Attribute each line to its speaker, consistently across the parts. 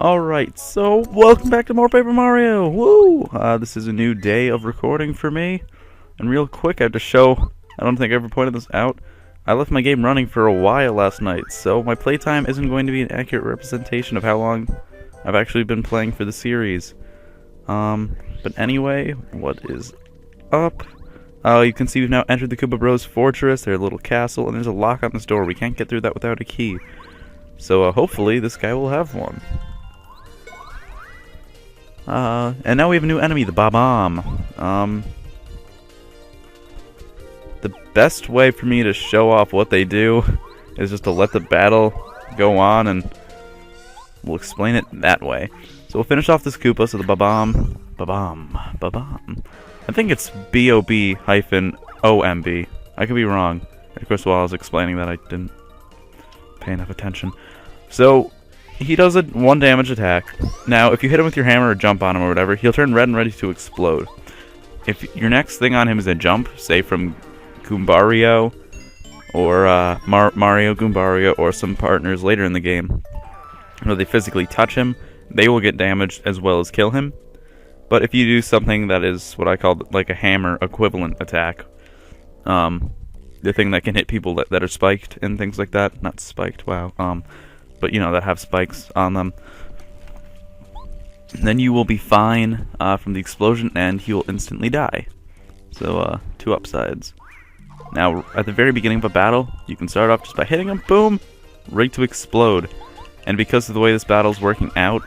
Speaker 1: Alright, so welcome back to more Paper Mario! Woo! This is a new day of recording for me. And real quick, I have to show, I don't think I ever pointed this out, I left my game running for a while last night, so my playtime isn't going to be an accurate representation of how long I've actually been playing for the series. But anyway, what is up? You can see we've now entered the Koopa Bros fortress, their little castle, and there's a lock on this door. We can't get through that without a key. So hopefully this guy will have one. And now we have a new enemy, the Bob-omb. The best way for me to show off what they do is just to let the battle go on, and we'll explain it that way. So we'll finish off this Koopa, so the Bob-omb. I think it's B-O-B-hyphen-O-M-B. I could be wrong. Of course, while I was explaining that, I didn't pay enough attention. So he does a 1 damage attack. Now, if you hit him with your hammer or jump on him or whatever, he'll turn red and ready to explode. If your next thing on him is a jump, say from Goombario or Mario Goombario or some partners later in the game, where they physically touch him, they will get damaged as well as kill him. But if you do something that is what I call like a hammer equivalent attack, the thing that can hit people that are spiked and things like that, not spiked, wow, but you know, that have spikes on them, then you will be fine from the explosion and he will instantly die. So, 2 upsides. Now, at the very beginning of a battle, you can start off just by hitting him, boom, right to explode. And because of the way this battle's working out,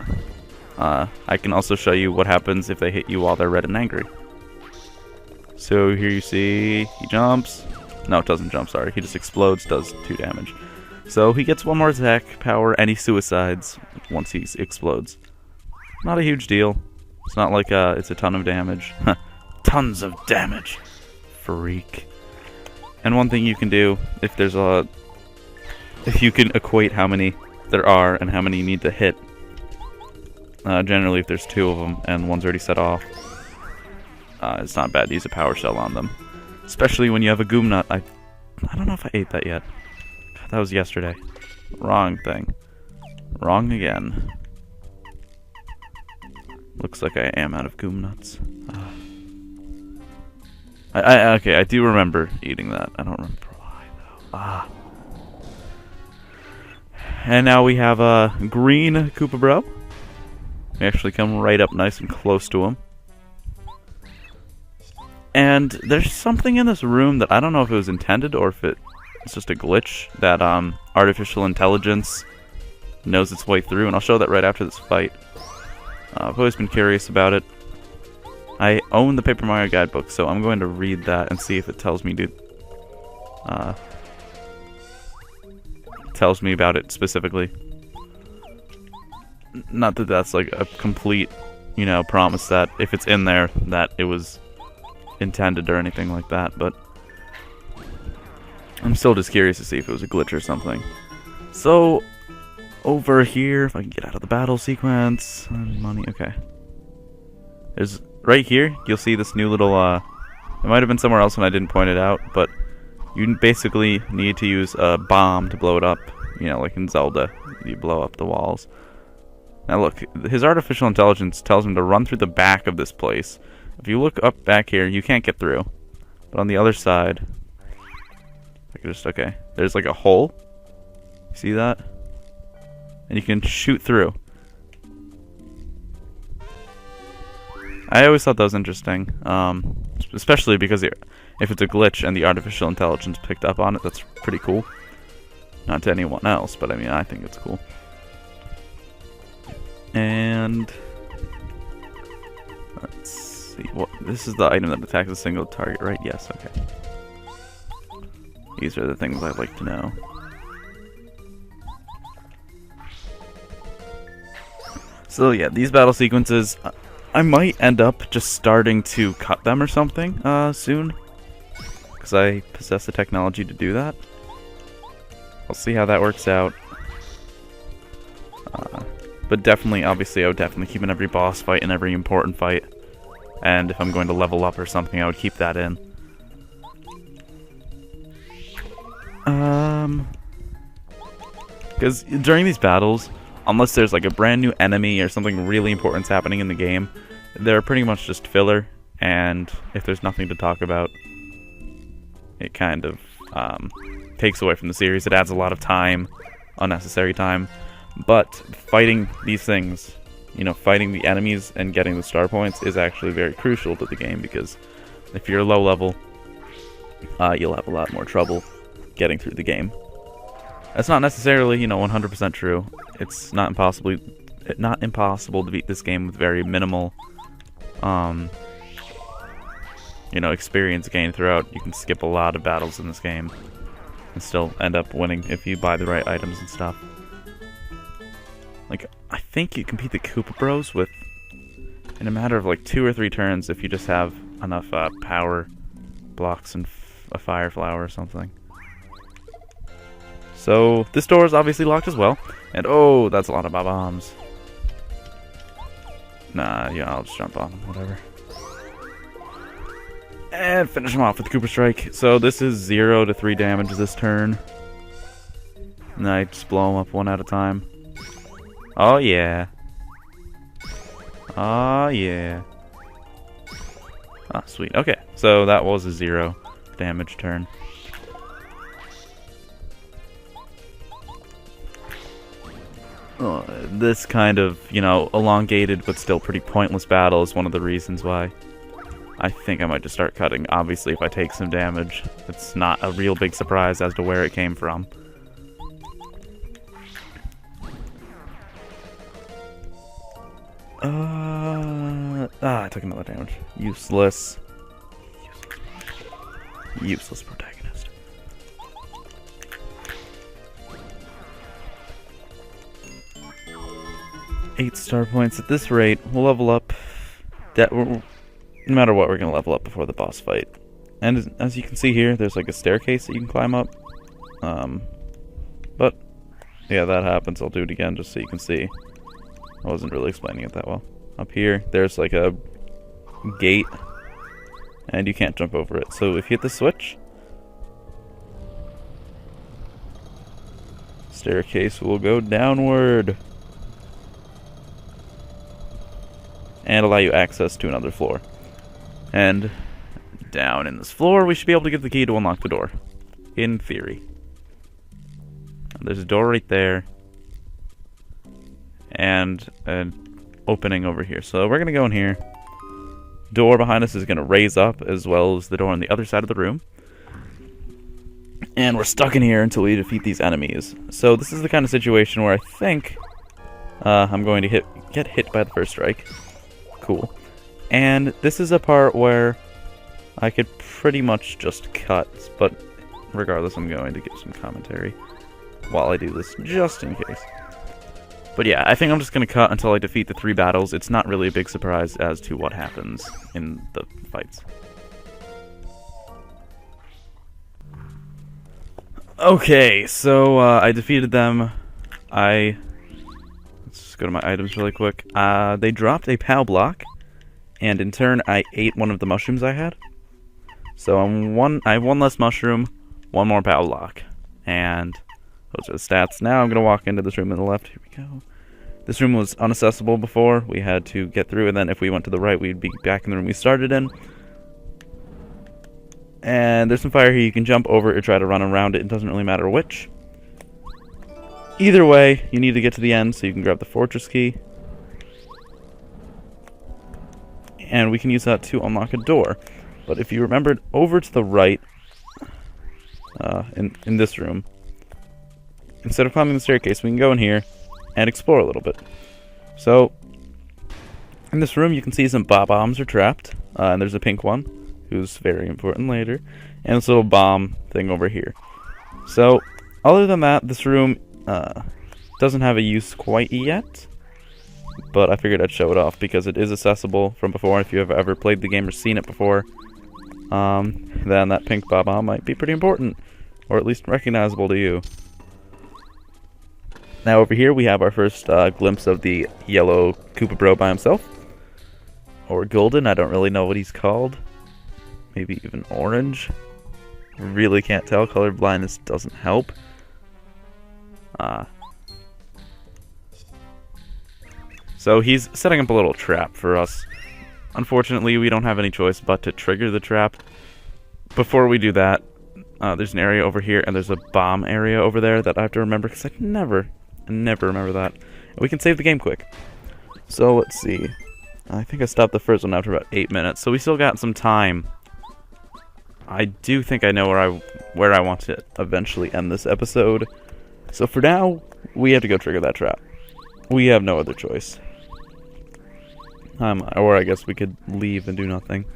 Speaker 1: I can also show you what happens if they hit you while they're red and angry. So here you see, he jumps. No, it doesn't jump, sorry. He just explodes, does 2 damage. So he gets 1 more attack power, and he suicides once he explodes. Not a huge deal. It's not like it's a ton of damage. Tons of damage. Freak. And one thing you can do, if you can equate how many there are and how many you need to hit, generally if there's 2 of them and one's already set off, it's not bad to use a power shell on them. Especially when you have a Goom Nut. I don't know if I ate that yet. God, that was yesterday. Wrong thing. Wrong again. Looks like I am out of Goom Nuts. Okay, I do remember eating that. I don't remember why, though. And now we have a green Koopa Bro. We actually come right up nice and close to him. And there's something in this room that I don't know if it was intended or if it's just a glitch that artificial intelligence knows its way through, and I'll show that right after this fight. I've always been curious about it. I own the Paper Mario guidebook, so I'm going to read that and see if it tells me about it specifically. Not that that's like a complete, promise that if it's in there that it was intended or anything like that, but I'm still just curious to see if it was a glitch or something. So over here, if I can get out of the battle sequence, money, okay. There's right here, you'll see this new little it might have been somewhere else when I didn't point it out, but you basically need to use a bomb to blow it up, like in Zelda, you blow up the walls. Now look, his artificial intelligence tells him to run through the back of this place. If you look up back here, you can't get through. But on the other side, I can just, okay, there's like a hole. You see that? And you can shoot through. I always thought that was interesting. Especially because if it's a glitch and the artificial intelligence picked up on it, that's pretty cool. Not to anyone else, but I mean, I think it's cool. And let's see. What this is the item that attacks a single target, right? Yes. Okay. These are the things I'd like to know. So yeah, these battle sequences, I might end up just starting to cut them or something soon, because I possess the technology to do that. I'll see how that works out. But definitely, obviously, I would definitely keep in every boss fight and every important fight. And if I'm going to level up or something, I would keep that in. Because during these battles, unless there's like a brand new enemy or something really important's happening in the game, they're pretty much just filler. And if there's nothing to talk about, it kind of takes away from the series. It adds a lot of time, unnecessary time. But fighting these things, you know, fighting the enemies and getting the star points is actually very crucial to the game, because if you're low level, you'll have a lot more trouble getting through the game. That's not necessarily, you know, 100% true. It's not impossible to beat this game with very minimal, you know, experience gained throughout. You can skip a lot of battles in this game and still end up winning if you buy the right items and stuff. Like, I think you can beat the Koopa Bros with, in a matter of like 2 or 3 turns, if you just have enough power blocks and a fire flower or something. So this door is obviously locked as well, and oh, that's a lot of bombs. Nah, yeah, I'll just jump on them, whatever. And finish him off with the Koopa Strike. So this is 0 to 3 damage this turn. And I just blow them up one at a time. Oh yeah. Oh yeah. Ah, sweet. Okay, so that was a 0 damage turn. This kind of, you know, elongated but still pretty pointless battle is one of the reasons why I think I might just start cutting. Obviously, if I take some damage, it's not a real big surprise as to where it came from. I took another damage. Useless. Useless protagonist. Eight star points. At this rate, we'll level up. No matter what, we're going to level up before the boss fight. And as you can see here, there's like a staircase that you can climb up. But, yeah, that happens. I'll do it again just so you can see. I wasn't really explaining it that well. Up here, there's like a gate, and you can't jump over it. So if you hit the switch, staircase will go downward and allow you access to another floor. And down in this floor, we should be able to get the key to unlock the door. In theory. There's a door right there. And an opening over here. So we're going to go in here. Door behind us is going to raise up, as well as the door on the other side of the room. And we're stuck in here until we defeat these enemies. So this is the kind of situation where I think I'm going to get hit by the first strike. Cool. And this is a part where I could pretty much just cut, but regardless, I'm going to give some commentary while I do this, just in case. But yeah, I think I'm just going to cut until I defeat the 3 battles. It's not really a big surprise as to what happens in the fights. Okay, so I defeated them. Let's just go to my items really quick. They dropped a POW block, and in turn I ate one of the mushrooms I had. So I have 1 less mushroom, 1 more POW block, and those are the stats. Now I'm going to walk into this room on the left. Here we go. This room was inaccessible before. We had to get through, and then if we went to the right, we'd be back in the room we started in. And there's some fire here. You can jump over it or try to run around it. It doesn't really matter which. Either way, you need to get to the end, so you can grab the fortress key. And we can use that to unlock a door. But if you remembered, over to the right, in this room, instead of climbing the staircase, we can go in here and explore a little bit. So, in this room, you can see some bombs are trapped, and there's a pink one, who's very important later, and this little bomb thing over here. So, other than that, this room doesn't have a use quite yet, but I figured I'd show it off because it is accessible from before. If you have ever played the game or seen it before, then that pink bomb might be pretty important, or at least recognizable to you. Now over here we have our first glimpse of the yellow Koopa Bro by himself. Or golden, I don't really know what he's called. Maybe even orange. Really can't tell, color blindness doesn't help. So he's setting up a little trap for us. Unfortunately, we don't have any choice but to trigger the trap. Before we do that, there's an area over here, and there's a bomb area over there that I have to remember, because I never remember that. And we can save the game quick. So, let's see. I think I stopped the first one after about 8 minutes, so we still got some time. I do think I know where I want to eventually end this episode. So for now, we have to go trigger that trap. We have no other choice. Or I guess we could leave and do nothing.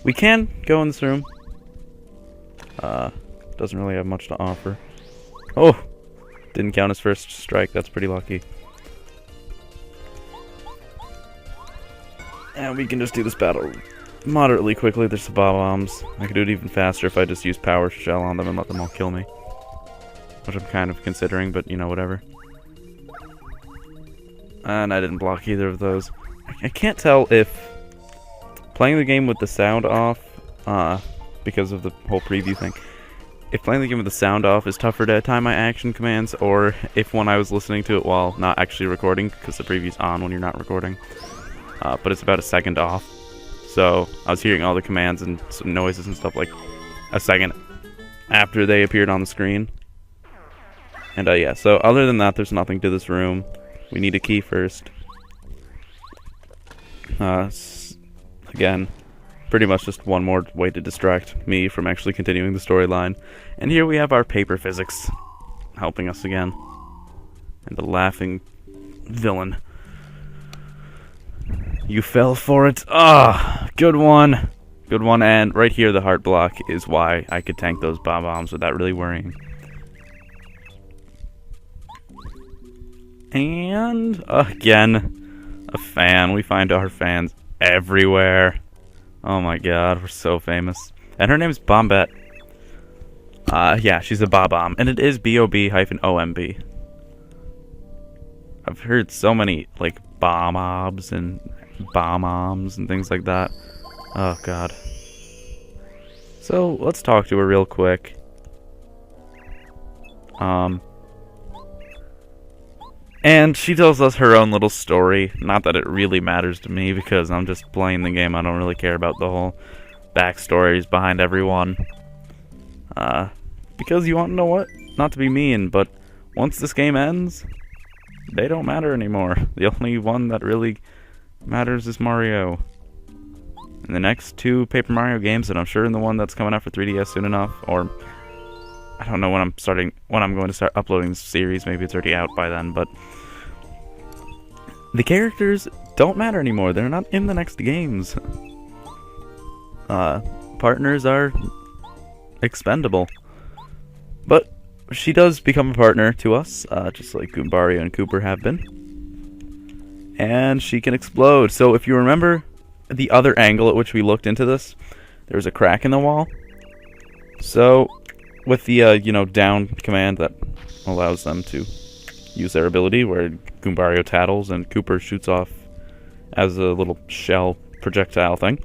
Speaker 1: We can go in this room. Doesn't really have much to offer. Oh! Didn't count his first strike, that's pretty lucky. And we can just do this battle moderately quickly. There's the bombs. I could do it even faster if I just use power shell on them and let them all kill me. Which I'm kind of considering, but you know, whatever. And I didn't block either of those. I can't tell if playing the game with the sound off, because of the whole preview thing, if playing the game with the sound off is tougher to time my action commands, or if when I was listening to it while not actually recording, because the preview's on when you're not recording, but it's about a second off. So I was hearing all the commands and some noises and stuff like a second after they appeared on the screen. And yeah, so other than that, there's nothing to this room. We need a key first. Again, pretty much just one more way to distract me from actually continuing the storyline. And here we have our paper physics helping us again. And the laughing villain. You fell for it. Ah, good one. Good one. And right here, the heart block is why I could tank those bombs without really worrying. And again, a fan. We find our fans everywhere. Oh my god, we're so famous. And her name's Bombette. Yeah, she's a Bob-omb. And it is B-O-B-O-M-B. I've heard so many, like, bomb-obs and bomb-oms and things like that. Oh god. So, let's talk to her real quick. And she tells us her own little story. Not that it really matters to me, because I'm just playing the game. I don't really care about the whole backstories behind everyone. Because you want to know what? Not to be mean, but once this game ends, they don't matter anymore. The only one that really matters is Mario. And the next two Paper Mario games, and I'm sure in the one that's coming out for 3DS soon enough, or I don't know when I'm going to start uploading this series. Maybe it's already out by then, but the characters don't matter anymore. They're not in the next games. Partners are expendable. But she does become a partner to us, just like Goombario and Cooper have been. And she can explode. So if you remember the other angle at which we looked into this, there's a crack in the wall. So with the, down command that allows them to use their ability, where Goombario tattles and Cooper shoots off as a little shell projectile thing,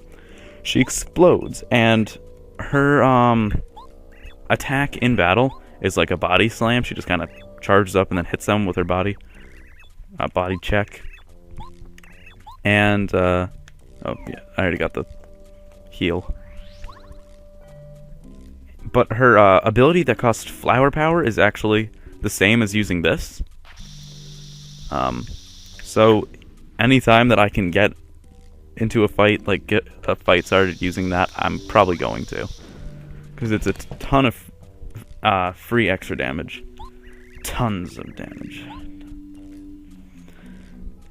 Speaker 1: she explodes, and her attack in battle is like a body slam. She just kind of charges up and then hits them with her body. Body check. And, oh yeah, I already got the heal. But her ability that costs flower power is actually the same as using this. So anytime that I can get into a fight, like get a fight started using that, I'm probably going to. Because it's a ton of free extra damage. Tons of damage.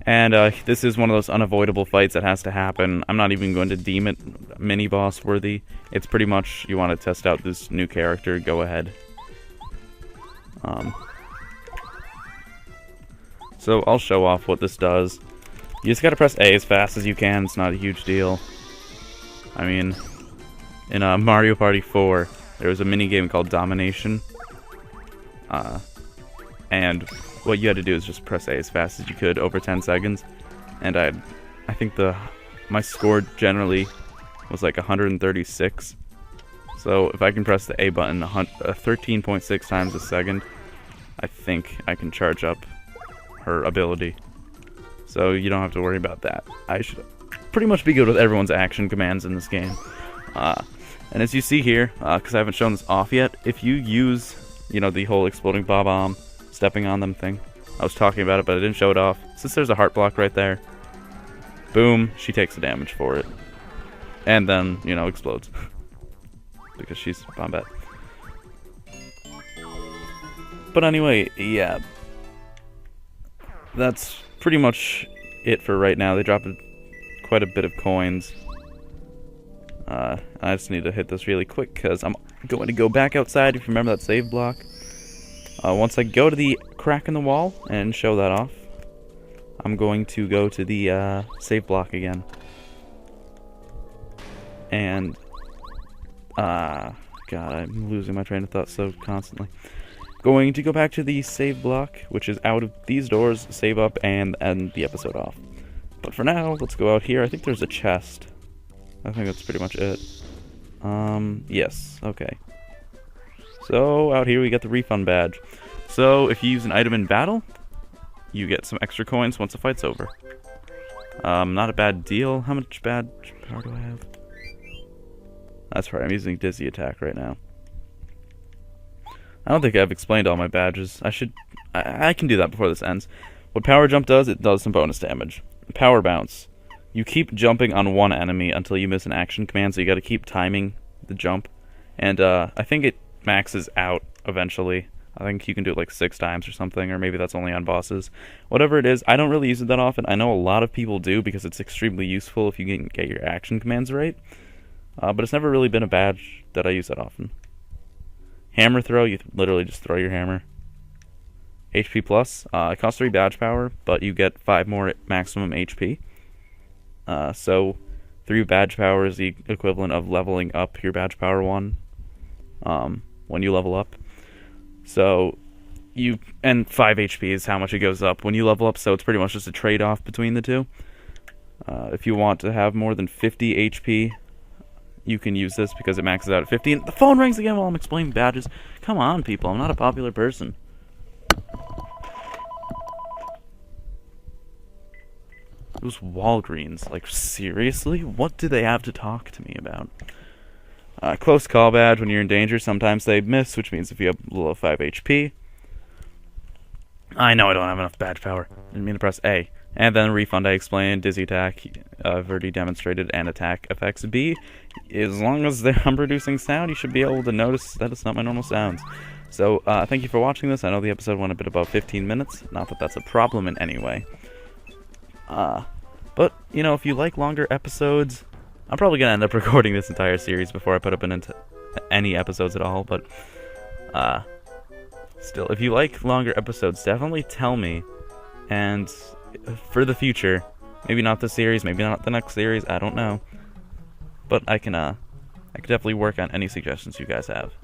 Speaker 1: And this is one of those unavoidable fights that has to happen. I'm not even going to deem it mini-boss worthy. It's pretty much, you want to test out this new character, go ahead. So I'll show off what this does. You just gotta press A as fast as you can. It's not a huge deal. I mean, in Mario Party 4, there was a mini-game called Domination. And what you had to do is just press A as fast as you could over 10 seconds. And I think my score generally was like 136. So if I can press the A button 13.6 times a second, I think I can charge up her ability. so you don't have to worry about that. I should pretty much be good with everyone's action commands in this game. And as you see here, because I haven't shown this off yet, if you use, you know, the whole exploding bomb, stepping on them thing, I was talking about it, but I didn't show it off. Since there's a heart block right there, boom, she takes the damage for it. And then, you know, explodes. Because she's Bombette. But anyway, yeah. That's pretty much it for right now. They dropped quite a bit of coins. I just need to hit this really quick because I'm going to go back outside, if you remember that save block. Once I go to the crack in the wall and show that off, I'm going to go to the save block again. And, God, I'm losing my train of thought so constantly. Going to go back to the save block, which is out of these doors, save up, and end the episode off. But for now, let's go out here. I think there's a chest. I think that's pretty much it. Yes, okay. So, out here we get the refund badge. So, if you use an item in battle, you get some extra coins once the fight's over. Not a bad deal. How much badge power do I have? That's right, I'm using Dizzy Attack right now. I don't think I've explained all my badges. I can do that before this ends. What Power Jump does, it does some bonus damage. Power Bounce. You keep jumping on one enemy until you miss an action command, so you gotta keep timing the jump. And, I think it maxes out eventually. I think you can do it like 6 times or something, or maybe that's only on bosses. Whatever it is, I don't really use it that often. I know a lot of people do because it's extremely useful if you can get your action commands right. But it's never really been a badge that I use that often. Hammer throw, you literally just throw your hammer. HP plus, it costs 3 badge power, but you get 5 more maximum HP. So 3 badge power is the equivalent of leveling up your badge power 1 when you level up. So and 5 HP is how much it goes up when you level up, so it's pretty much just a trade-off between the two. If you want to have more than 50 HP, you can use this because it maxes out at 50. And the phone rings again while I'm explaining badges. Come on, people, I'm not a popular person. It was Walgreens. Like, seriously? What do they have to talk to me about? Close call badge. When you're in danger, sometimes they miss, which means if you have below 5 HP. I know I don't have enough badge power. Didn't mean to press A. And then refund, I explained. Dizzy Attack, I've already demonstrated, and attack effects B. As long as I'm producing sound, you should be able to notice that it's not my normal sounds. So, thank you for watching this. I know the episode went a bit above 15 minutes. Not that that's a problem in any way. But, you know, if you like longer episodes, I'm probably going to end up recording this entire series before I put up any episodes at all, but, still, if you like longer episodes, definitely tell me, and for the future, maybe not this series, maybe not the next series, I don't know, but I can definitely work on any suggestions you guys have.